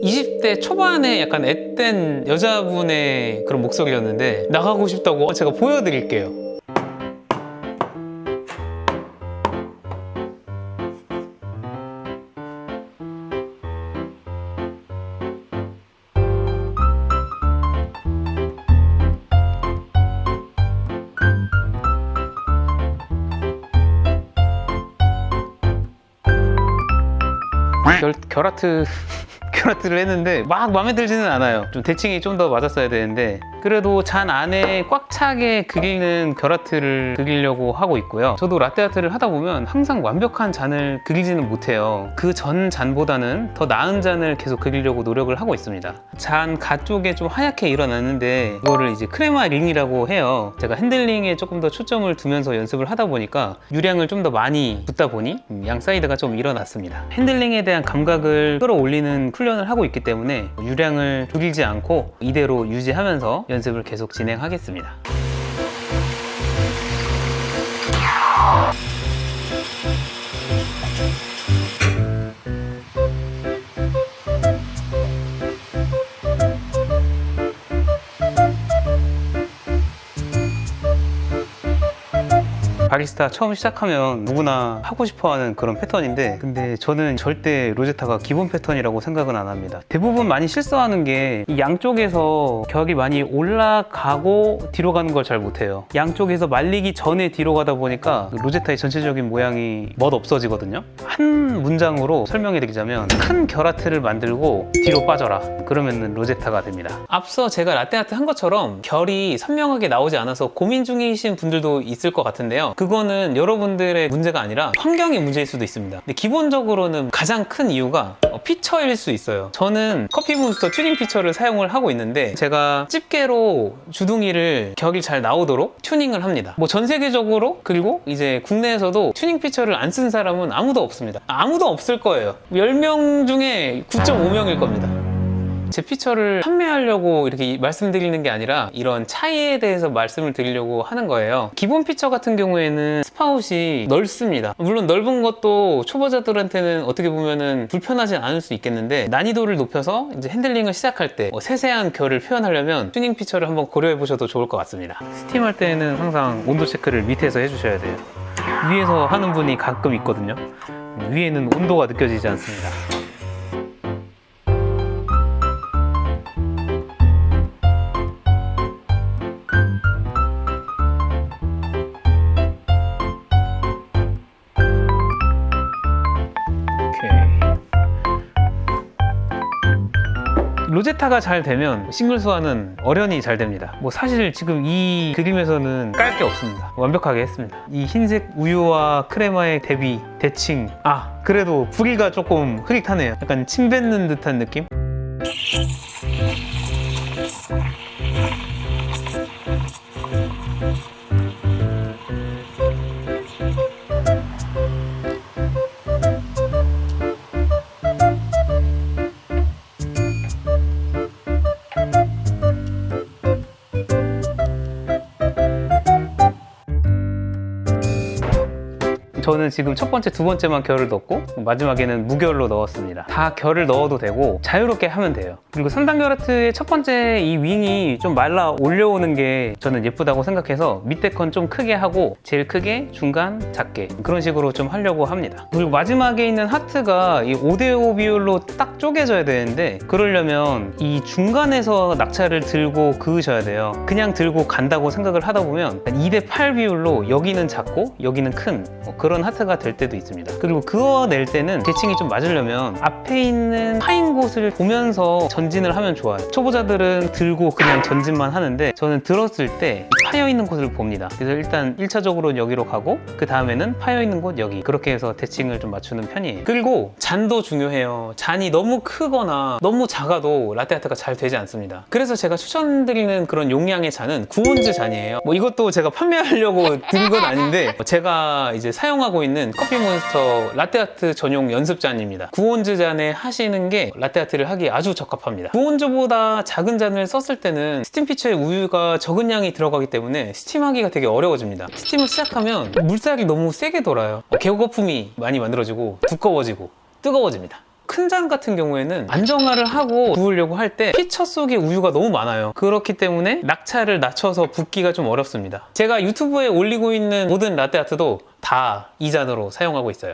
20대 초반에 약간 앳된 여자분의 그런 목소리였는데 나가고 싶다고 제가 보여드릴게요. 결아트를 했는데 막 마음에 들지는 않아요. 좀 대칭이 좀 더 맞았어야 되는데 그래도 잔 안에 꽉 차게 그리는 결아트를 그리려고 하고 있고요. 저도 라떼아트를 하다 보면 항상 완벽한 잔을 그리지는 못해요. 그 전 잔보다는 더 나은 잔을 계속 그리려고 노력을 하고 있습니다. 잔 가쪽에 좀 하얗게 일어났는데 이거를 이제 크레마 링이라고 해요. 제가 핸들링에 조금 더 초점을 두면서 연습을 하다 보니까 유량을 좀 더 많이 붓다 보니 양 사이드가 좀 일어났습니다. 핸들링에 대한 감각을 끌어올리는 훈련을 하고 있기 때문에 유량을 줄이지 않고 이대로 유지하면서 연습을 계속 진행하겠습니다. 바리스타 처음 시작하면 누구나 하고 싶어하는 그런 패턴인데 근데 저는 절대 로제타가 기본 패턴이라고 생각은 안 합니다. 대부분 많이 실수하는 게 이 양쪽에서 격이 많이 올라가고 뒤로 가는 걸 잘 못해요. 양쪽에서 말리기 전에 뒤로 가다 보니까 로제타의 전체적인 모양이 멋없어지거든요. 한 문장으로 설명해 드리자면 큰 결아트를 만들고 뒤로 빠져라. 그러면 로제타가 됩니다. 앞서 제가 라떼아트 한 것처럼 결이 선명하게 나오지 않아서 고민 중이신 분들도 있을 것 같은데요. 그거는 여러분들의 문제가 아니라 환경의 문제일 수도 있습니다. 근데 기본적으로는 가장 큰 이유가 피처일 수 있어요. 저는 커피몬스터 튜닝 피처를 사용을 하고 있는데 제가 집게로 주둥이를 격이 잘 나오도록 튜닝을 합니다. 뭐 전 세계적으로 그리고 이제 국내에서도 튜닝 피처를 안 쓴 사람은 아무도 없습니다. 아무도 없을 거예요. 10명 중에 9.5명일 겁니다. 제 피처를 판매하려고 이렇게 말씀드리는 게 아니라 이런 차이에 대해서 말씀을 드리려고 하는 거예요. 기본 피처 같은 경우에는 스파웃이 넓습니다. 물론 넓은 것도 초보자들한테는 어떻게 보면은 불편하진 않을 수 있겠는데 난이도를 높여서 이제 핸들링을 시작할 때 세세한 결을 표현하려면 튜닝 피처를 한번 고려해 보셔도 좋을 것 같습니다. 스팀할 때는 항상 온도 체크를 밑에서 해주셔야 돼요. 위에서 하는 분이 가끔 있거든요. 위에는 온도가 느껴지지 않습니다. 로제타가 잘 되면 싱글 소화는 어련히 잘 됩니다. 뭐 사실 지금 이 그림에서는 깔 게 없습니다. 완벽하게 했습니다. 이 흰색 우유와 크레마의 대비, 대칭. 그래도 부리가 조금 흐릿하네요. 약간 침 뱉는 듯한 느낌? 저는 지금 첫 번째, 두 번째만 결을 넣고 마지막에는 무결로 넣었습니다. 다 결을 넣어도 되고 자유롭게 하면 돼요. 그리고 3단 결아트의 첫 번째 이 윙이 좀 말라 올려오는 게 저는 예쁘다고 생각해서 밑에 건 좀 크게 하고 제일 크게, 중간, 작게 그런 식으로 좀 하려고 합니다. 그리고 마지막에 있는 하트가 이 5대5 비율로 딱 쪼개져야 되는데 그러려면 이 중간에서 낙차를 들고 그으셔야 돼요. 그냥 들고 간다고 생각을 하다 보면 2대8 비율로 여기는 작고 여기는 큰 그런 하트가 될 때도 있습니다. 그리고 그어낼 때는 대칭이 좀 맞으려면 앞에 있는 파인 곳을 보면서 전진을 하면 좋아요. 초보자들은 들고 그냥 전진만 하는데 저는 들었을 때 파여있는 곳을 봅니다. 그래서 일단 1차적으로는 여기로 가고 그 다음에는 파여있는 곳 여기 그렇게 해서 대칭을 좀 맞추는 편이에요. 그리고 잔도 중요해요. 잔이 너무 크거나 너무 작아도 라떼아트가 잘 되지 않습니다. 그래서 제가 추천드리는 그런 용량의 잔은 구온즈 잔이에요. 뭐 이것도 제가 판매하려고 든 건 아닌데 제가 이제 사용하고 있는 커피몬스터 라떼아트 전용 연습잔입니다. 구온즈 잔에 하시는 게 라떼아트를 하기에 아주 적합합니다. 구온즈보다 작은 잔을 썼을 때는 스팀 피처에 우유가 적은 양이 들어가기 때문에 스팀하기가 되게 어려워집니다. 스팀을 시작하면 물살이 너무 세게 돌아요. 개거품이 많이 만들어지고 두꺼워지고 뜨거워집니다. 큰 잔 같은 경우에는 안정화를 하고 부으려고 할 때 피처 속에 우유가 너무 많아요. 그렇기 때문에 낙차를 낮춰서 붓기가 좀 어렵습니다. 제가 유튜브에 올리고 있는 모든 라떼아트도 다 이 잔으로 사용하고 있어요.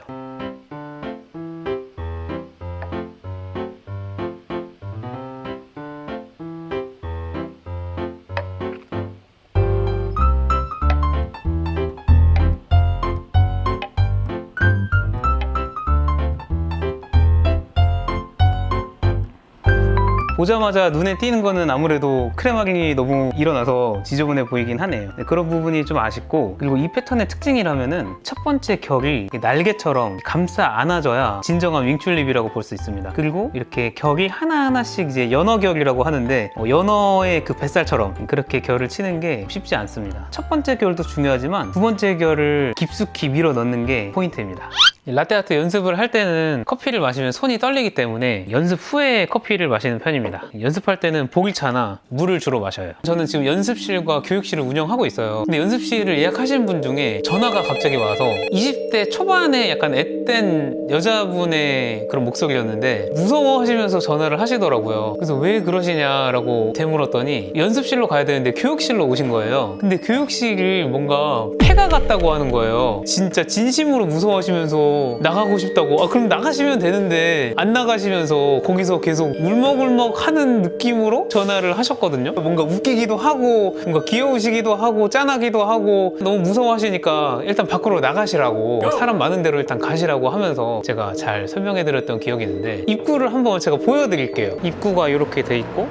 보자마자 눈에 띄는 거는 아무래도 크레마킹이 너무 일어나서 지저분해 보이긴 하네요. 그런 부분이 좀 아쉽고, 그리고 이 패턴의 특징이라면은 첫 번째 결이 날개처럼 감싸 안아줘야 진정한 윙튤립이라고 볼 수 있습니다. 그리고 이렇게 결이 하나하나씩 이제 연어결이라고 하는데 연어의 그 뱃살처럼 그렇게 결을 치는 게 쉽지 않습니다. 첫 번째 결도 중요하지만 두 번째 결을 깊숙이 밀어 넣는 게 포인트입니다. 라떼아트 연습을 할 때는 커피를 마시면 손이 떨리기 때문에 연습 후에 커피를 마시는 편입니다. 연습할 때는 보기차나 물을 주로 마셔요. 저는 지금 연습실과 교육실을 운영하고 있어요. 근데 연습실을 예약하신 분 중에 전화가 갑자기 와서 20대 초반에 약간 앳된 여자분의 그런 목소리였는데 무서워하시면서 전화를 하시더라고요. 그래서 왜 그러시냐라고 되물었더니 연습실로 가야 되는데 교육실로 오신 거예요. 근데 교육실이 뭔가 폐가 같다고 하는 거예요. 진짜 진심으로 무서워하시면서 나가고 싶다고. 그럼 나가시면 되는데 안 나가시면서 거기서 계속 울먹울먹 하는 느낌으로 전화를 하셨거든요. 뭔가 웃기기도 하고 뭔가 귀여우시기도 하고 짠하기도 하고 너무 무서워하시니까 일단 밖으로 나가시라고, 사람 많은 데로 일단 가시라고 하면서 제가 잘 설명해 드렸던 기억이 있는데, 입구를 한번 제가 보여드릴게요. 입구가 이렇게 돼 있고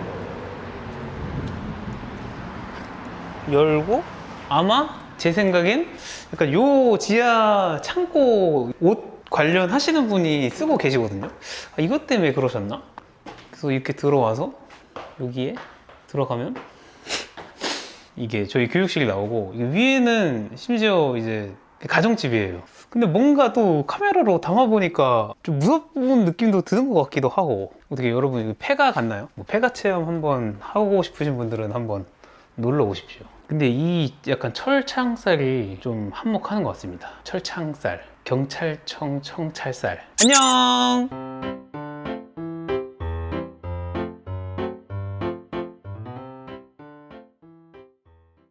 열고, 아마 제 생각엔 약간 요 지하 창고 옷 관련하시는 분이 쓰고 계시거든요. 이것 때문에 그러셨나? 그래서 이렇게 들어와서 여기에 들어가면 이게 저희 교육실이 나오고, 위에는 심지어 이제 가정집이에요. 근데 뭔가 또 카메라로 담아보니까 좀 무서운 느낌도 드는 것 같기도 하고. 어떻게 여러분 폐가 같나요? 폐가 체험 한번 하고 싶으신 분들은 한번 놀러 오십시오. 근데 이 약간 철창살이 좀 한몫하는 것 같습니다. 철창살, 경찰청 청찰살. 안녕!